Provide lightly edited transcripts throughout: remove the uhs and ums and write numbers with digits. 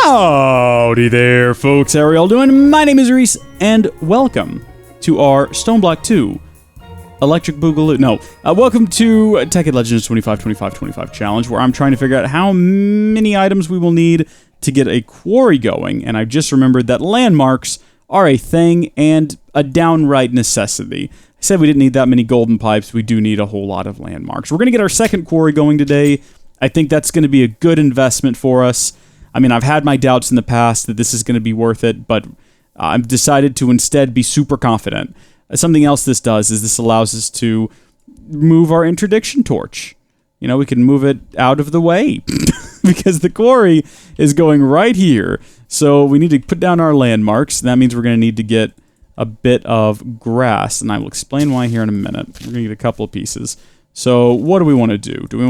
Howdy there, folks. How are y'all doing? My name is Reese, and welcome to our Stone Block 2 Electric Boogaloo. No, welcome to Tekkit Legends 25-25-25 Challenge, where I'm trying to figure out how many items we will need to get a quarry going, and I've just remembered that landmarks are a thing and a downright necessity. I said we didn't need that many golden pipes. We do need a whole lot of landmarks. We're going to get our second quarry going today. I think that's going to be a good investment for us. I mean, I've had my doubts in the past that this is going to be worth it, but I've decided to instead be super confident. Something else this does is this allows us to move our interdiction torch. You know, we can move it out of the way because the quarry is going right here. So we need to put down our landmarks. And that means we're going to need to get a bit of grass, and I will explain why here in a minute. We're going to get a couple of pieces. So what do we want to do? Do we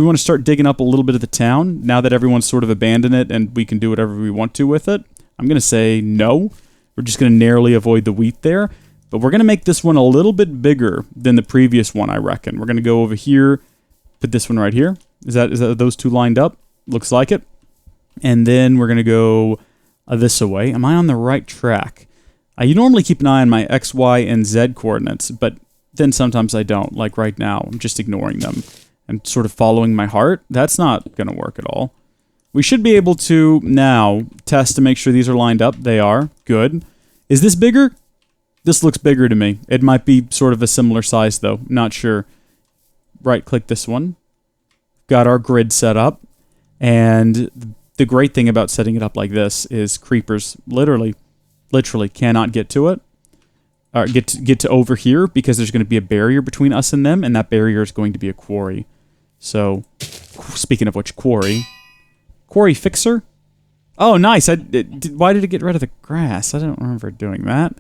want to start digging up a little bit of the town now that everyone's sort of abandoned it and we can do whatever we want to with it? I'm going to say no. We're just going to narrowly avoid the wheat there. But we're going to make this one a little bit bigger than the previous one, I reckon. We're going to go over here, put this one right here. Is that those two lined up? Looks like it. And then we're going to go this way. Am I on the right track? You normally keep an eye on my X, Y, and Z coordinates, but then sometimes I don't. Like right now, I'm just ignoring them and sort of following my heart. That's not going to work at all. We should be able to now test to make sure these are lined up. They are. Good. Is this bigger? This looks bigger to me. It might be sort of a similar size, though. Not sure. Right-click this one. Got our grid set up. And the great thing about setting it up like this is creepers literally cannot get to it. Or get to over here because there's going to be a barrier between us and them, and that barrier is going to be a quarry. So, speaking of which, quarry fixer? Oh, nice. Why did it get rid of the grass? I don't remember doing that.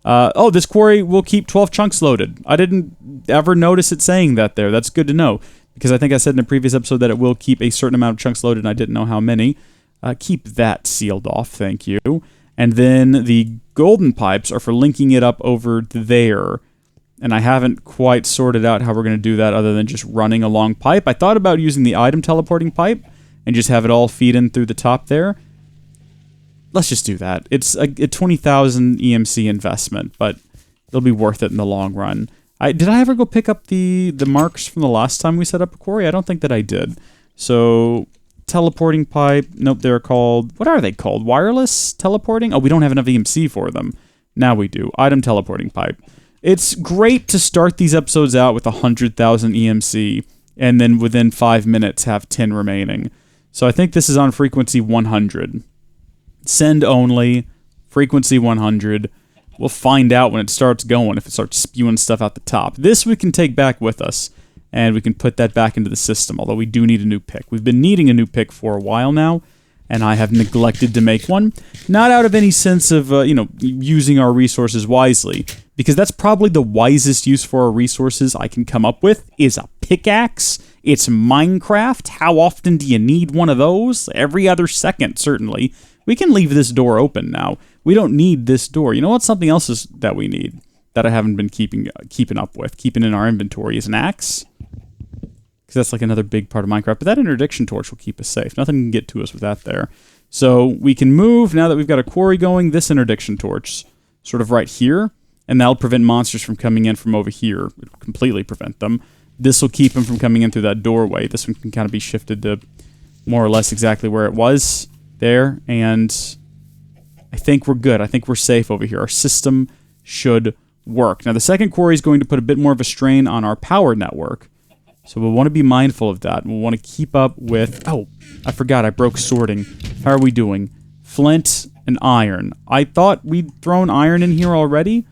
Oh, this quarry will keep 12 chunks loaded. I didn't ever notice it saying that there. That's good to know, because I think I said in a previous episode that it will keep a certain amount of chunks loaded, and I didn't know how many. Keep that sealed off, thank you. And then the golden pipes are for linking it up over there. And I haven't quite sorted out how we're going to do that other than just running a long pipe. I thought about using the item teleporting pipe and just have it all feed in through the top there. Let's just do that. It's a 20,000 EMC investment, but it'll be worth it in the long run. Did I ever go pick up the marks from the last time we set up a quarry? I don't think that I did. So teleporting pipe. Nope, they're called... What are they called? Wireless teleporting? Oh, we don't have enough EMC for them. Now we do. Item teleporting pipe. It's great to start these episodes out with 100,000 EMC and then within 5 minutes have 10 remaining. So I think this is on frequency 100. Send only. Frequency 100. We'll find out when it starts going, if it starts spewing stuff out the top. This we can take back with us, and we can put that back into the system, although we do need a new pick. We've been needing a new pick for a while now, and I have neglected to make one. Not out of any sense of, using our resources wisely, because that's probably the wisest use for our resources I can come up with, is a pickaxe. It's Minecraft. How often do you need one of those? Every other second, certainly. We can leave this door open now. We don't need this door. You know what? Something else is that we need that I haven't been keeping in our inventory is an axe. Because that's like another big part of Minecraft. But that interdiction torch will keep us safe. Nothing can get to us with that there. So we can move, now that we've got a quarry going, this interdiction torch sort of right here. And that'll prevent monsters from coming in from over here. It'll completely prevent them. This will keep them from coming in through that doorway. This one can kind of be shifted to more or less exactly where it was. There. And I think we're good. I think we're safe over here. Our system should work. Now, the second quarry is going to put a bit more of a strain on our power network. So we'll want to be mindful of that. We'll want to keep up with... Oh, I forgot. I broke sorting. How are we doing? Flint and iron. I thought we'd thrown iron in here already.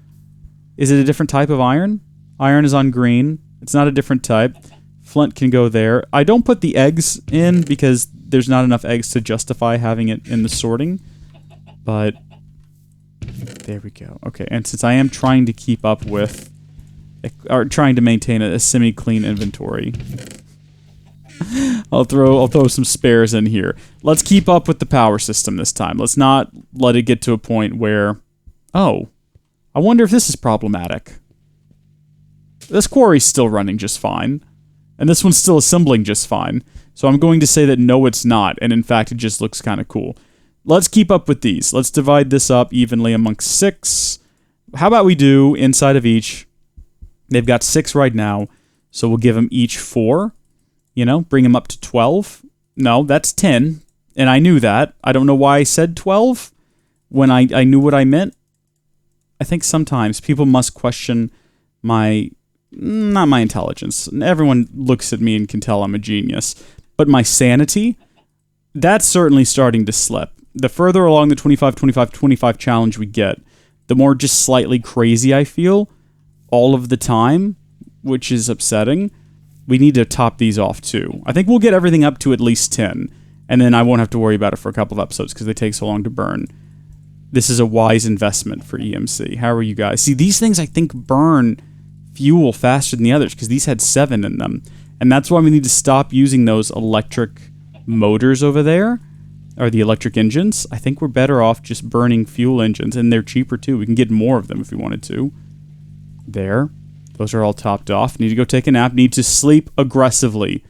Is it a different type of iron? Iron is on green. It's not a different type. Flint can go there. I don't put the eggs in because there's not enough eggs to justify having it in the sorting. But there we go. Okay, and since I am trying to keep up with... or trying to maintain a semi-clean inventory, I'll throw some spares in here. Let's keep up with the power system this time. Let's not let it get to a point where... Oh, I wonder if this is problematic. This quarry's still running just fine. And this one's still assembling just fine. So I'm going to say that no, it's not. And in fact, it just looks kind of cool. let's keep up with these. Let's divide this up evenly amongst 6. How about we do inside of each? They've got 6 right now, so we'll give them each 4. Bring them up to 12. No, that's 10, and I knew that. I don't know why I said 12 when I knew what I meant. I think sometimes people must question not my intelligence. Everyone looks at me and can tell I'm a genius. But my sanity, that's certainly starting to slip. The further along the 25-25-25 challenge we get, the more just slightly crazy I feel all of the time, which is upsetting. We need to top these off too. I think we'll get everything up to at least 10, and then I won't have to worry about it for a couple of episodes because they take so long to burn. This is a wise investment for EMC. How are you guys? See, these things I think burn fuel faster than the others because these had 7 in them. And that's why we need to stop using those electric motors over there, or the electric engines. I think we're better off just burning fuel engines, and they're cheaper too. We can get more of them if we wanted to. There. Those are all topped off. Need to go take a nap. Need to sleep aggressively.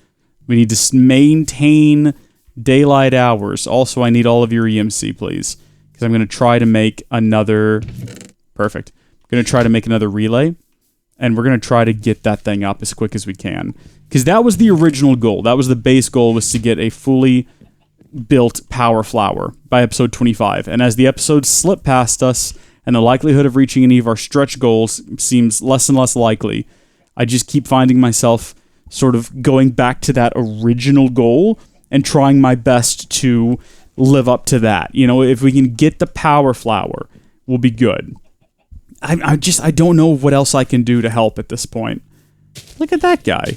We need to maintain daylight hours. Also, I need all of your EMC, please. Because I'm going to try to make another... Perfect. I'm going to try to make another relay. And we're going to try to get that thing up as quick as we can. Because that was the original goal. That was the base goal, was to get a fully built power flower by episode 25. And as the episodes slip past us, and the likelihood of reaching any of our stretch goals seems less and less likely, I just keep finding myself sort of going back to that original goal and trying my best to live up to that. If we can get the power flower, we'll be good. I don't know what else I can do to help at this point. Look at that guy.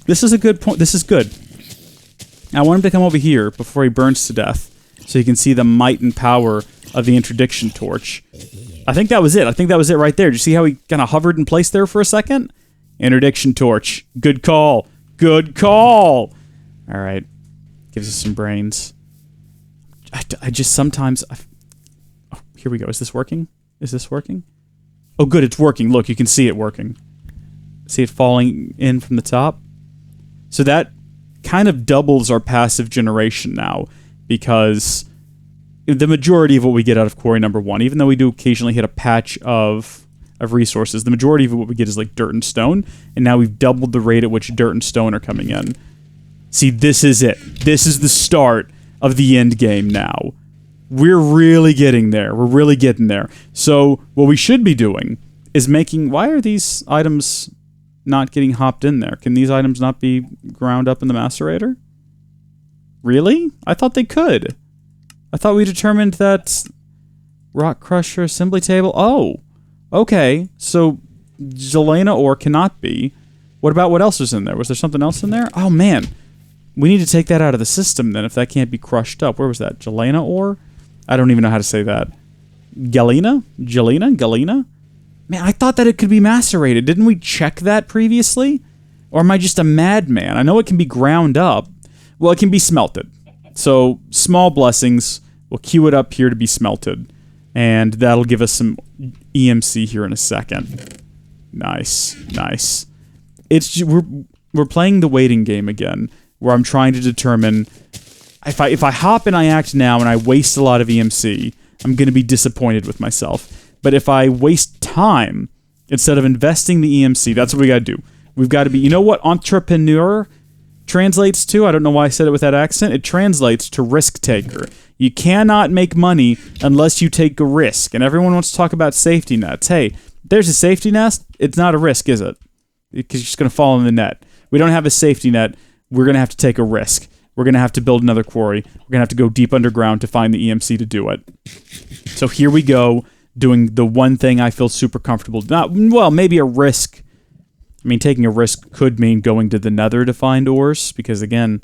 This is a good point. This is good. I want him to come over here before he burns to death so you can see the might and power of the interdiction torch. I think that was it. I think that was it right there. Did you see how he kind of hovered in place there for a second? Interdiction torch. Good call. Good call. All right. Gives us some brains. I just sometimes... Oh, here we go. Is this working? Is this working? Oh, good. It's working. Look, you can see it working. See it falling in from the top? So that kind of doubles our passive generation now, because the majority of what we get out of quarry number 1, even though we do occasionally hit a patch of resources, the majority of what we get is like dirt and stone, and now we've doubled the rate at which dirt and stone are coming in. See, this is it. This is the start of the end game now. We're really getting there. We're really getting there. So what we should be doing is making... Why are these items not getting hopped in there? Can these items not be ground up in the macerator? Really? I thought they could. I thought we determined that rock crusher assembly table... Oh, okay. So Galena ore cannot be. What about what else was in there? Was there something else in there? Oh, man. We need to take that out of the system then if that can't be crushed up. Where was that? Galena ore? I don't even know how to say that. Galena? Galena? Man, I thought that it could be macerated. Didn't we check that previously? Or am I just a madman? I know it can be ground up. Well, it can be smelted. So, small blessings. We'll queue it up here to be smelted. And that'll give us some EMC here in a second. Nice. Nice. We're playing the waiting game again, where I'm trying to determine... If I hop and I act now and I waste a lot of EMC, I'm going to be disappointed with myself. But if I waste time instead of investing the EMC, that's what we got to do. We've got to be... You know what entrepreneur translates to? I don't know why I said it with that accent. It translates to risk taker. You cannot make money unless you take a risk. And everyone wants to talk about safety nets. Hey, there's a safety net. It's not a risk, is it? Because you're just going to fall in the net. We don't have a safety net. We're going to have to take a risk. We're going to have to build another quarry. We're going to have to go deep underground to find the EMC to do it. So here we go, doing the one thing I feel super comfortable. Well, maybe a risk. I mean, taking a risk could mean going to the nether to find ores, because again,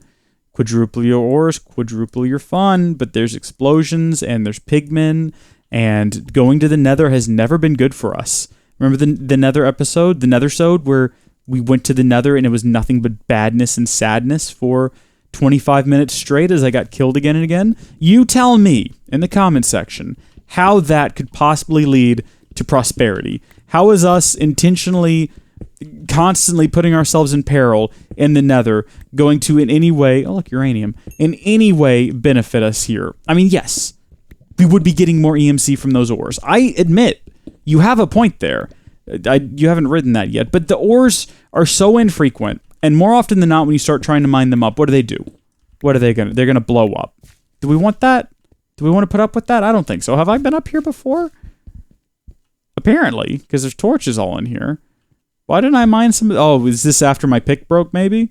quadruple your ores, quadruple your fun, but there's explosions and there's pigmen, and going to the nether has never been good for us. Remember the nether episode, the nethersode, where we went to the nether and it was nothing but badness and sadness for 25 minutes straight as I got killed again and again? You tell me in the comment section how that could possibly lead to prosperity. How is us intentionally constantly putting ourselves in peril in the nether going to in any way, oh look, uranium, in any way benefit us here? I mean, yes, we would be getting more EMC from those ores. I admit, you have a point there. You haven't written that yet, but the ores are so infrequent, and more often than not, when you start trying to mine them up, what do? What are they gonna? They're gonna blow up. Do we want that? Do we want to put up with that? I don't think so. Have I been up here before? Apparently, because there's torches all in here. Why didn't I mine some? Oh, is this after my pick broke, maybe?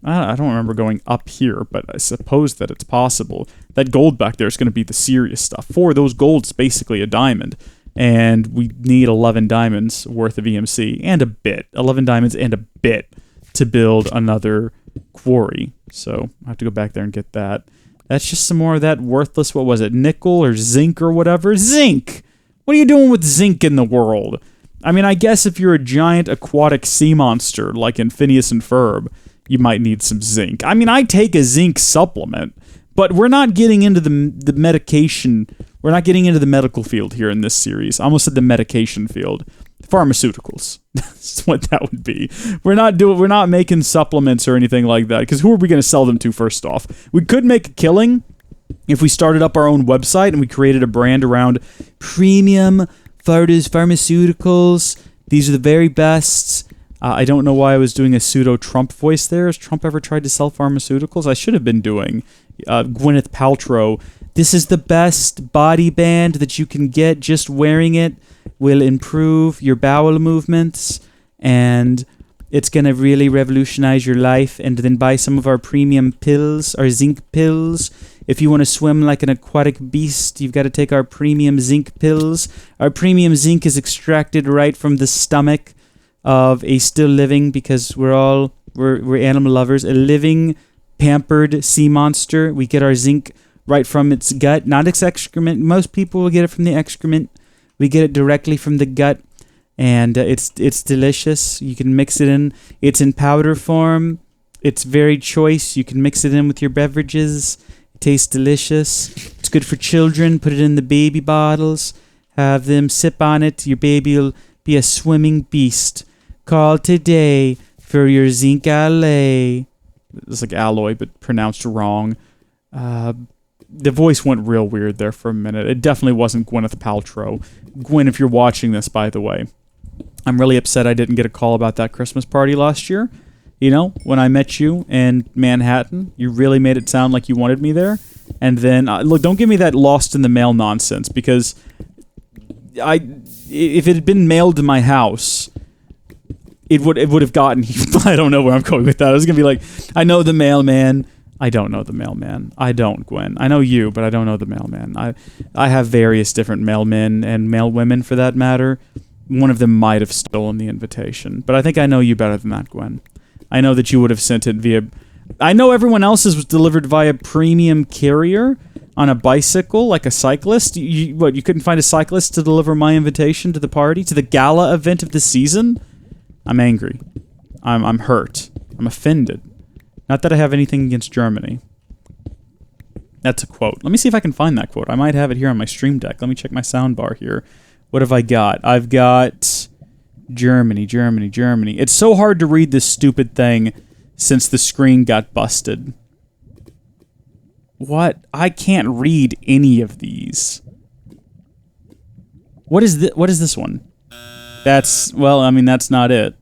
I don't remember going up here, but I suppose that it's possible. That gold back there is going to be the serious stuff. 4 of those gold's basically a diamond. And we need 11 diamonds worth of EMC and a bit. 11 diamonds and a bit to build another quarry. So I have to go back there and get that. That's just some more of that worthless, what was it, nickel or zinc or whatever? Zinc! What are you doing with zinc in the world? I mean, I guess if you're a giant aquatic sea monster like in Phineas and Ferb, you might need some zinc. I mean, I take a zinc supplement, but we're not getting into the medication. We're not getting into the medical field here in this series. I almost said the medication field. Pharmaceuticals. That's what that would be. We're not making supplements or anything like that, because who are we going to sell them to first off? We could make a killing if we started up our own website and we created a brand around premium pharmaceuticals. These are the very best. I don't know why I was doing a pseudo-Trump voice there. Has Trump ever tried to sell pharmaceuticals? I should have been doing Gwyneth Paltrow. This is the best body band that you can get. Just wearing it will improve your bowel movements, and it's going to really revolutionize your life. And then buy some of our premium pills, our zinc pills. If you want to swim like an aquatic beast, you've got to take our premium zinc pills. Our premium zinc is extracted right from the stomach of a still living, because we're animal lovers, a living, pampered sea monster. We get our zinc right from its gut, not its excrement. Most people will get it from the excrement. We get it directly from the gut, and it's delicious. You can mix it in. It's in powder form. It's very choice. You can mix it in with your beverages. It tastes delicious. It's good for children. Put it in the baby bottles. Have them sip on it. Your baby will be a swimming beast. Call today for your zinc alloy. It's like alloy, but pronounced wrong. The voice went real weird there for a minute. It definitely wasn't Gwyneth Paltrow. Gwen, if you're watching this, by the way, I'm really upset I didn't get a call about that Christmas party last year. You know, when I met you in Manhattan, you really made it sound like you wanted me there. And then, look, don't give me that lost in the mail nonsense, because if it had been mailed to my house, it would have gotten. I don't know where I'm going with that. I was gonna be like, I know the mailman. I don't know the mailman. I don't, Gwen. I know you, but I don't know the mailman. I have various different mailmen and mailwomen, for that matter. One of them might have stolen the invitation, but I think I know you better than that, Gwen. I know that you would have sent it via. I know everyone else's was delivered via premium carrier on a bicycle, like a cyclist. You couldn't find a cyclist to deliver my invitation to the party, to the gala event of the season? I'm angry. I'm hurt. I'm offended. Not that I have anything against Germany. That's a quote. Let me see if I can find that quote. I might have it here on my stream deck. Let me check my soundbar here. What have I got? I've got Germany, Germany, Germany. It's so hard to read this stupid thing since the screen got busted. What? I can't read any of these. What is this one? That's, well, I mean, that's not it.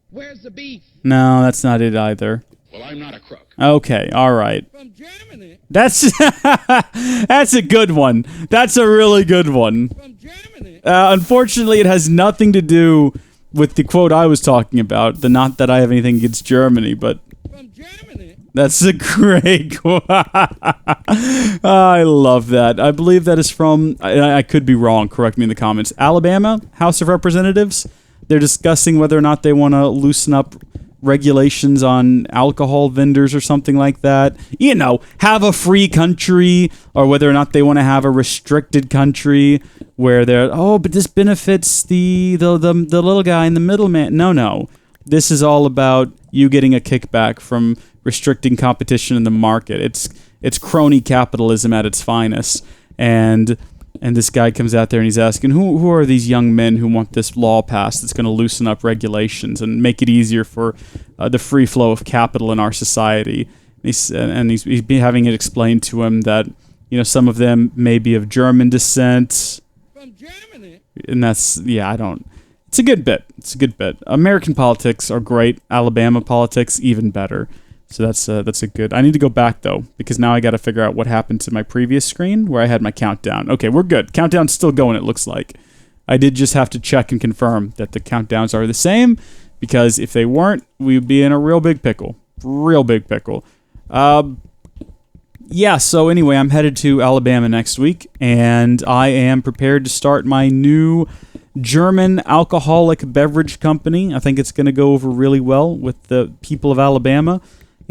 Where's the beef? No, that's not it either. Well, I'm not a crook. Okay, all right. From Germany. That's that's a good one. That's a really good one. From Germany. Unfortunately, it has nothing to do with the quote I was talking about. The not that I have anything against Germany, but From Germany. That's a great quote. I love that. I believe that is from, I could be wrong, correct me in the comments, Alabama House of Representatives. They're discussing whether or not they want to loosen up regulations on alcohol vendors or something like that. You know, have a free country, or whether or not they want to have a restricted country where they're, oh, but this benefits the little guy and the middleman. No. This is all about you getting a kickback from restricting competition in the market. It's crony capitalism at its finest. And And this guy comes out there and he's asking, who are these young men who want this law passed that's going to loosen up regulations and make it easier for the free flow of capital in our society? He's been having it explained to him that, some of them may be of German descent. From Germany? And that's, it's a good bit. American politics are great. Alabama politics, even better. So that's a good. I need to go back though, because now I got to figure out what happened to my previous screen where I had my countdown. Okay, we're good. Countdown's still going, it looks like. I did just have to check and confirm that the countdowns are the same, because if they weren't, we'd be in a real big pickle. Yeah, so anyway, I'm headed to Alabama next week, and I am prepared to start my new German alcoholic beverage company. I think it's going to go over really well with the people of Alabama.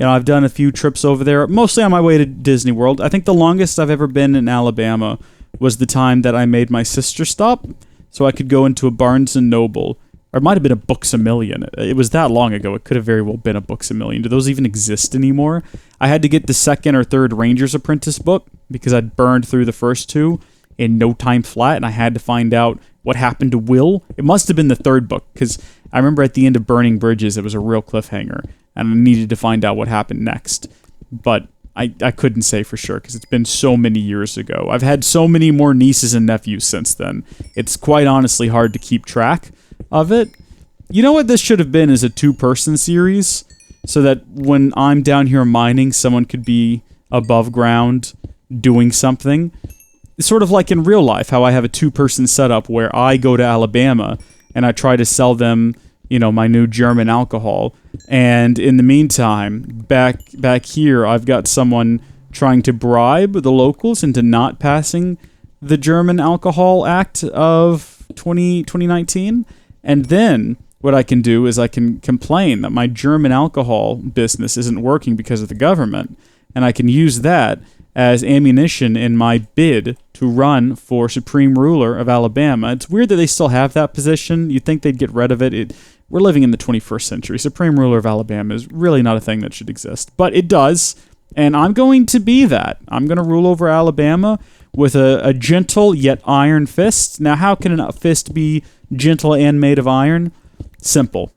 I've done a few trips over there, mostly on my way to Disney World. I think the longest I've ever been in Alabama was the time that I made my sister stop, so I could go into a Barnes & Noble, or it might have been a Books-A-Million. It was that long ago. It could have very well been a Books-A-Million. Do those even exist anymore? I had to get the second or third Ranger's Apprentice book because I'd burned through the first two in no time flat, and I had to find out what happened to Will. It must have been the third book, because I remember at the end of Burning Bridges, it was a real cliffhanger, and I needed to find out what happened next. But I couldn't say for sure, because it's been so many years ago. I've had so many more nieces and nephews since then. It's quite honestly hard to keep track of it. You know what this should have been is a two-person series, so that when I'm down here mining, someone could be above ground doing something. It's sort of like in real life, how I have a two-person setup where I go to Alabama and I try to sell them, my new German alcohol. And in the meantime, back here, I've got someone trying to bribe the locals into not passing the German Alcohol Act of 2019. And then what I can do is I can complain that my German alcohol business isn't working because of the government. And I can use that as ammunition in my bid to run for Supreme Ruler of Alabama. It's weird that they still have that position. You'd think they'd get rid of it. We're living in the 21st century. Supreme Ruler of Alabama is really not a thing that should exist. But it does, and I'm going to be that. I'm going to rule over Alabama with a gentle yet iron fist. Now, how can a fist be gentle and made of iron? Simple.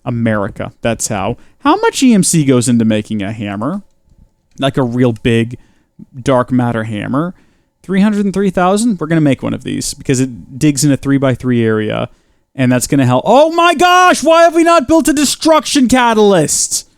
America. That's how. How much EMC goes into making a hammer? Like a real big dark matter hammer. 303,000? We're going to make one of these because it digs in a 3x3 area, and that's going to help. Oh my gosh, why have we not built a destruction catalyst?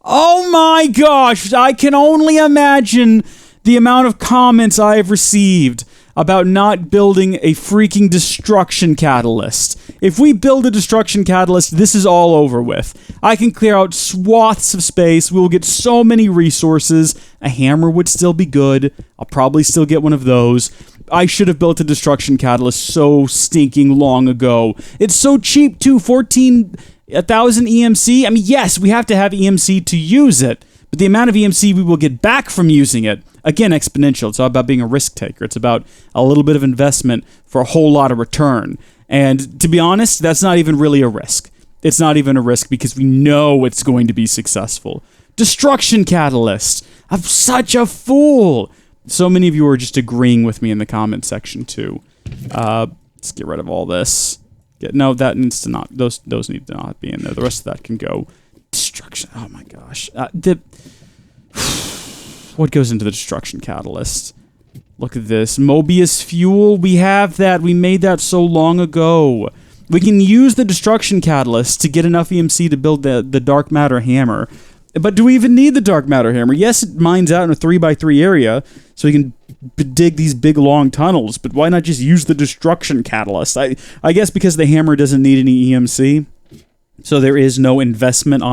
Oh my gosh, I can only imagine the amount of comments I have received about not building a freaking destruction catalyst. If we build a destruction catalyst, this is all over with. I can clear out swaths of space. We will get so many resources. A hammer would still be good. I'll probably still get one of those. I should have built a destruction catalyst so stinking long ago. It's so cheap too, 1,000 EMC. I mean, yes, we have to have EMC to use it, but the amount of EMC we will get back from using it, again, exponential. It's all about being a risk taker. It's about a little bit of investment for a whole lot of return. And to be honest, that's not even really a risk. It's not even a risk because we know it's going to be successful. Destruction catalyst. I'm such a fool. So many of you are just agreeing with me in the comment section too. Let's get rid of all this. No, that needs to not. Those need to not be in there. The rest of that can go. Destruction. Oh my gosh. What goes into the destruction catalyst? Look at this. Mobius fuel. We have that. We made that so long ago. We can use the destruction catalyst to get enough EMC to build the dark matter hammer. But do we even need the dark matter hammer? Yes, it mines out in a 3x3 area, so we can dig these big long tunnels, but why not just use the destruction catalyst? I guess because the hammer doesn't need any EMC, so there is no investment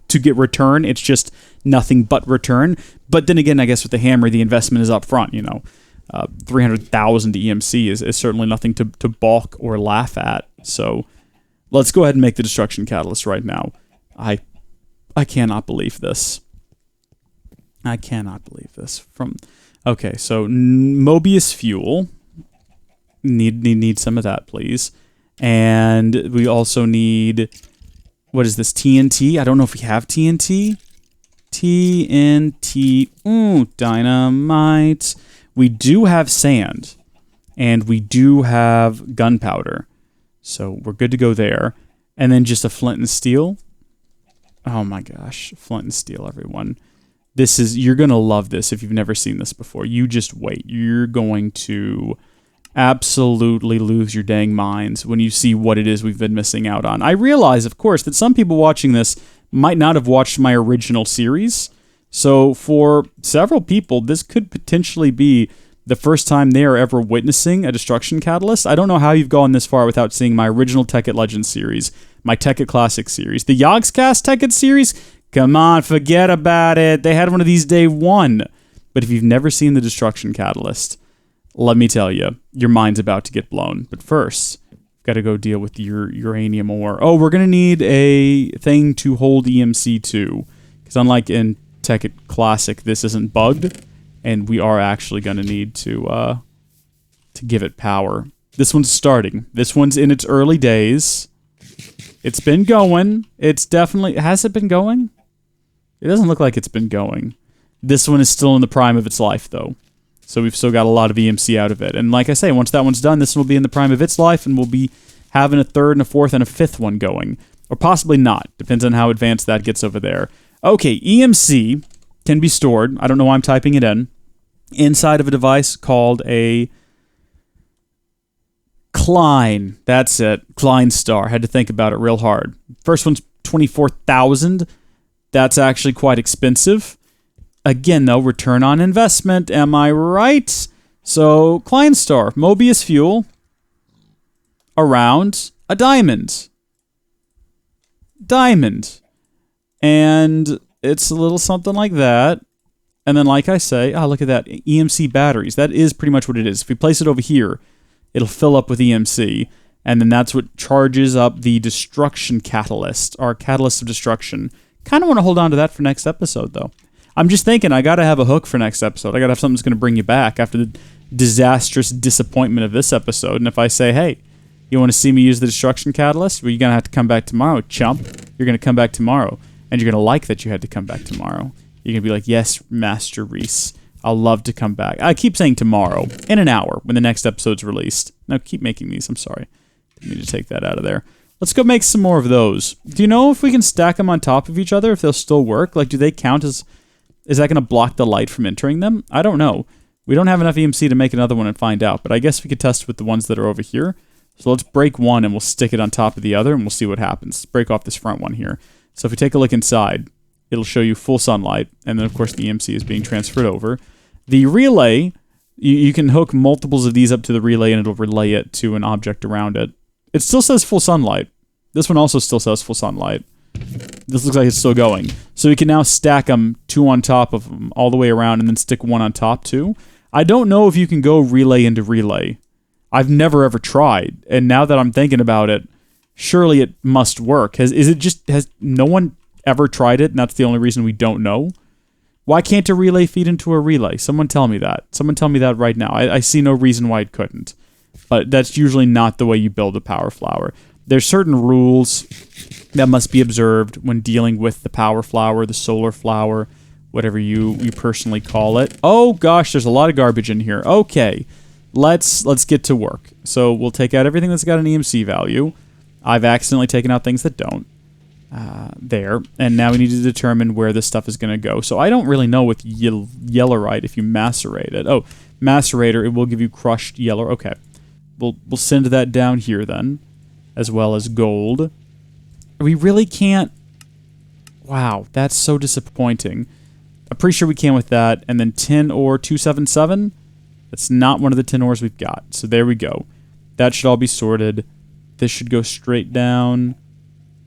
to get return. It's just nothing but return. But then again, I guess with the hammer, the investment is up front, 300,000 EMC is certainly nothing to balk or laugh at. So let's go ahead and make the destruction catalyst right now. I cannot believe this. I cannot believe this. Okay, so Mobius fuel. Need some of that, please. And we also need, what is this, TNT? I don't know if we have TNT. TNT. Ooh, dynamite. We do have sand. And we do have gunpowder. So we're good to go there. And then just a flint and steel. Oh my gosh. Flint and steel, everyone. You're going to love this if you've never seen this before. You just wait. You're going to absolutely lose your dang minds when you see what it is we've been missing out on. I realize, of course, that some people watching this might not have watched my original series. So for several people, this could potentially be the first time they are ever witnessing a destruction catalyst. I don't know how you've gone this far without seeing my original Tekkit Legends series, my Tekkit Classic series, the Yogscast Tekkit series. Come on, forget about it. They had one of these day one. But if you've never seen the destruction catalyst, let me tell you, your mind's about to get blown. But first, got to go deal with your uranium ore. Oh, we're going to need a thing to hold EMC2. Because unlike in Tekkit Classic, this isn't bugged. And we are actually going to need to give it power. This one's starting. This one's in its early days. It's been going. It's definitely... Has it been going? It doesn't look like it's been going. This one is still in the prime of its life, though. So we've still got a lot of EMC out of it. And like I say, once that one's done, this one will be in the prime of its life, and we'll be having a third and a fourth and a fifth one going. Or possibly not. Depends on how advanced that gets over there. Okay, EMC can be stored. I don't know why I'm typing it in. Inside of a device called a Klein. That's it. Klein Star. Had to think about it real hard. First one's 24,000. That's actually quite expensive. Again, though, return on investment. Am I right? So, Klein Star. Mobius fuel. Around a diamond. Diamond. And it's a little something like that. And then, like I say, look at that, EMC batteries. That is pretty much what it is. If we place it over here, it'll fill up with EMC, and then that's what charges up the destruction catalyst, our catalyst of destruction. Kind of want to hold on to that for next episode, though. I'm just thinking I got to have a hook for next episode. I got to have something that's going to bring you back after the disastrous disappointment of this episode. And if I say, hey, you want to see me use the destruction catalyst? Well, you're going to have to come back tomorrow, chump. You're going to come back tomorrow, and you're going to like that you had to come back tomorrow. You're going to be like, yes, Master Reese, I'll love to come back. I keep saying tomorrow, in an hour, when the next episode's released. Now, keep making these. I'm sorry. Didn't mean to take that out of there. Let's go make some more of those. Do you know if we can stack them on top of each other, if they'll still work? Like, do they count as... Is that going to block the light from entering them? I don't know. We don't have enough EMC to make another one and find out, but I guess we could test with the ones that are over here. So let's break one, and we'll stick it on top of the other, and we'll see what happens. Let's break off this front one here. So if we take a look inside... It'll show you full sunlight, and then, of course, the EMC is being transferred over. The relay, you can hook multiples of these up to the relay, and it'll relay it to an object around it. It still says full sunlight. This one also still says full sunlight. This looks like it's still going. So we can now stack them, two on top of them, all the way around, and then stick one on top, too. I don't know if you can go relay into relay. I've never, ever tried, and now that I'm thinking about it, surely it must work. Has no one... ever tried it, and that's the only reason we don't know? Why can't a relay feed into a relay? Someone tell me that. Someone tell me that right now. I see no reason why it couldn't. But that's usually not the way you build a power flower. There's certain rules that must be observed when dealing with the power flower, the solar flower, whatever you personally call it. Oh gosh, there's a lot of garbage in here. Okay, let's get to work. So we'll take out everything that's got an EMC value. I've accidentally taken out things that don't. There, and now we need to determine where this stuff is going to go. So I don't really know with yellowite if you macerate it. Oh, macerator, it will give you crushed yellow. Okay, we'll send that down here then, as well as gold. We really can't... Wow, that's so disappointing. I'm pretty sure we can with that. And then tin ore 277. That's not one of the tin ores we've got. So there we go. That should all be sorted. This should go straight down.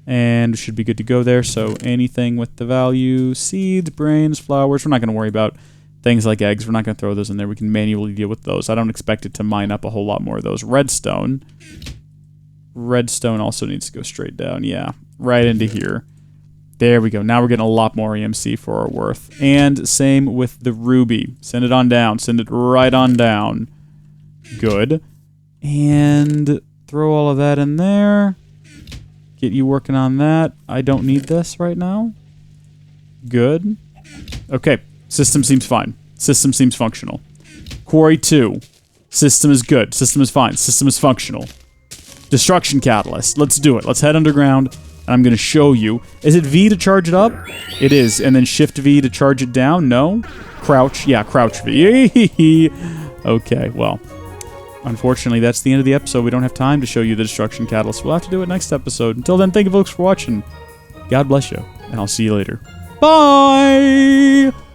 And should be good to go there. So anything with the value, seeds, brains, flowers, we're not going to worry about things like eggs. We're not going to throw those in there. We can manually deal with those. I don't expect it to mine up a whole lot more of those. Redstone. Redstone also needs to go straight down. Yeah, right into here. There we go. Now we're getting a lot more EMC for our worth. And same with the ruby. Send it on down. Send it right on down. Good. And throw all of that in there. Get you working on that. I don't need this right now. Good. Okay. System seems fine. System seems functional. Quarry 2. System is good. System is fine. System is functional. Destruction catalyst. Let's do it. Let's head underground, and I'm going to show you. Is it V to charge it up? It is. And then Shift V to charge it down? No. Crouch. Yeah, Crouch V. Okay, well. Unfortunately, that's the end of the episode. We don't have time to show you the destruction catalyst. We'll have to do it next episode. Until then, thank you folks for watching. God bless you, and I'll see you later. Bye!